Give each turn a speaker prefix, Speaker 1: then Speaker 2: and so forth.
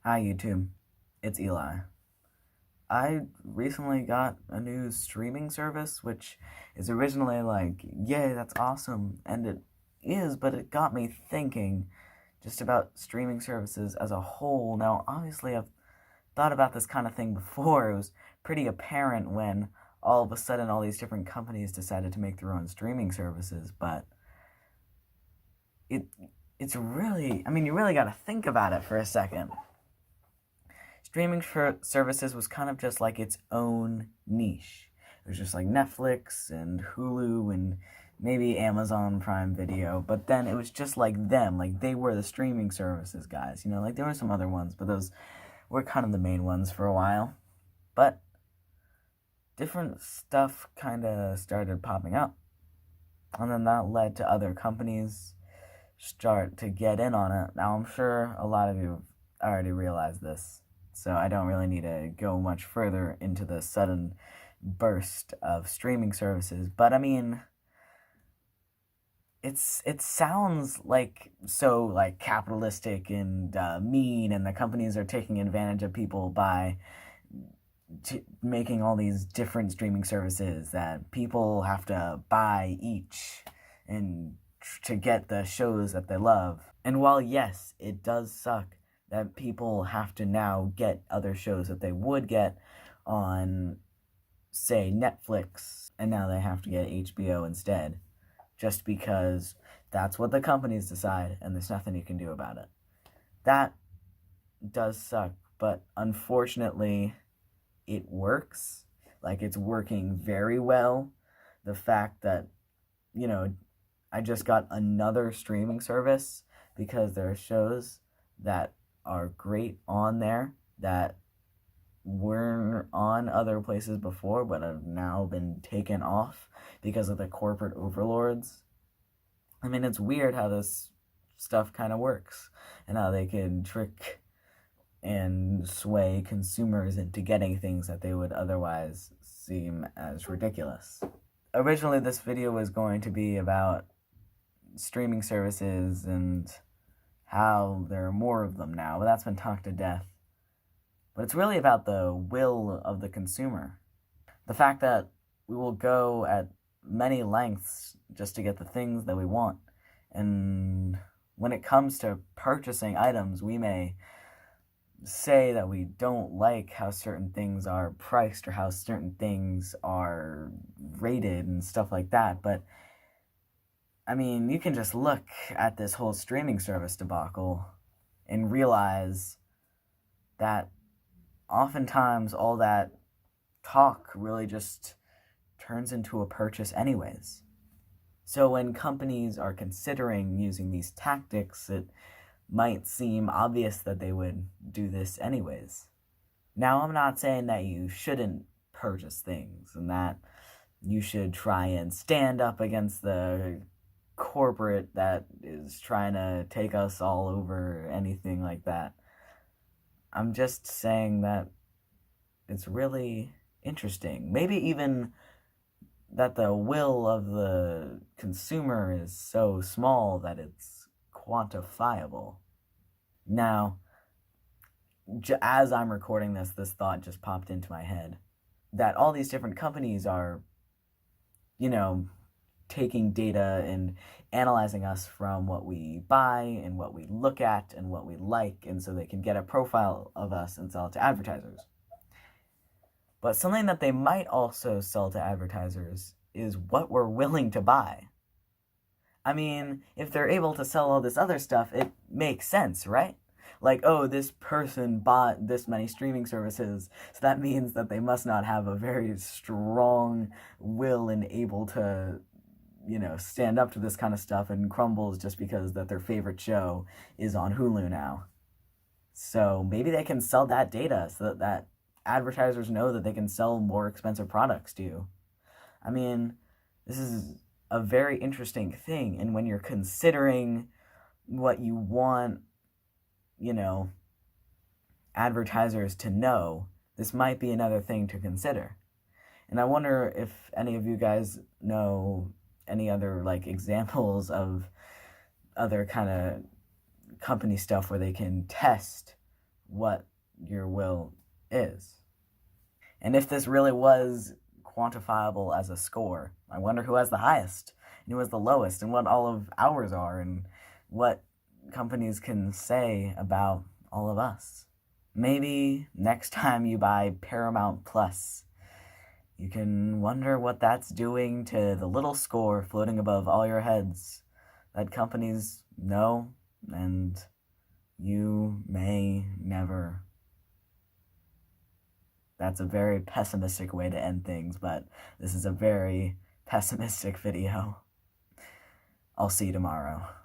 Speaker 1: Hi YouTube, it's Eli. I recently got a new streaming service, which is originally like, yay, that's awesome, and it is, but it got me thinking just about streaming services as a whole. Now, obviously, I've thought about this kind of thing before. It was pretty apparent when all of a sudden all these different companies decided to make their own streaming services, but it it's really, I mean, you really got to think about it for a second. Streaming services was kind of just like its own niche. It was just like Netflix and Hulu and maybe Amazon Prime Video, but then it was just like them. Like they were the streaming services guys, you know, like there were some other ones, but those were kind of the main ones for a while. But different stuff kind of started popping up. And then that led to other companies start to get in on it. Now, I'm sure a lot of you have already realized this, so I don't really need to go much further into the sudden burst of streaming services. But I mean, it sounds like so like capitalistic and mean, and the companies are taking advantage of people by making all these different streaming services that people have to buy each and to get the shows that they love. And while yes, it does suck that people have to now get other shows that they would get on, say, Netflix, and now they have to get HBO instead, just because that's what the companies decide and there's nothing you can do about it. That does suck, but unfortunately, it works. Like, it's working very well. The fact that, you know, I just got another streaming service because there are shows that are great on there that were on other places before but have now been taken off because of the corporate overlords. I mean, it's weird how this stuff kind of works and how they can trick and sway consumers into getting things that they would otherwise seem as ridiculous. Originally, this video was going to be about streaming services and how there are more of them now, but that's been talked to death. But it's really about the will of the consumer. The fact that we will go at many lengths just to get the things that we want. And when it comes to purchasing items, we may say that we don't like how certain things are priced or how certain things are rated and stuff like that, but I mean, you can just look at this whole streaming service debacle and realize that oftentimes all that talk really just turns into a purchase anyways. So when companies are considering using these tactics, it might seem obvious that they would do this anyways. Now, I'm not saying that you shouldn't purchase things and that you should try and stand up against the corporate that is trying to take us all over, anything like that. I'm just saying that it's really interesting. Maybe even that the will of the consumer is so small that it's quantifiable. Now, as I'm recording this, this thought just popped into my head that all these different companies are, you know, taking data and analyzing us from what we buy and what we look at and what we like, and so they can get a profile of us and sell it to advertisers. But something that they might also sell to advertisers is what we're willing to buy. I mean, if they're able to sell all this other stuff, it makes sense, right? Like, oh, this person bought this many streaming services, so that means that they must not have a very strong will and able to, you know, stand up to this kind of stuff and crumbles just because that their favorite show is on Hulu now. So maybe they can sell that data so that advertisers know that they can sell more expensive products to you. I mean, this is a very interesting thing. And when you're considering what you want, you know, advertisers to know, this might be another thing to consider. And I wonder if any of you guys know any other like examples of other kind of company stuff where they can test what your will is. And if this really was quantifiable as a score, I wonder who has the highest and who has the lowest, and what all of ours are, and what companies can say about all of us. Maybe next time you buy Paramount Plus, you can wonder what that's doing to the little score floating above all your heads that companies know and you may never. That's a very pessimistic way to end things, but this is a very pessimistic video. I'll see you tomorrow.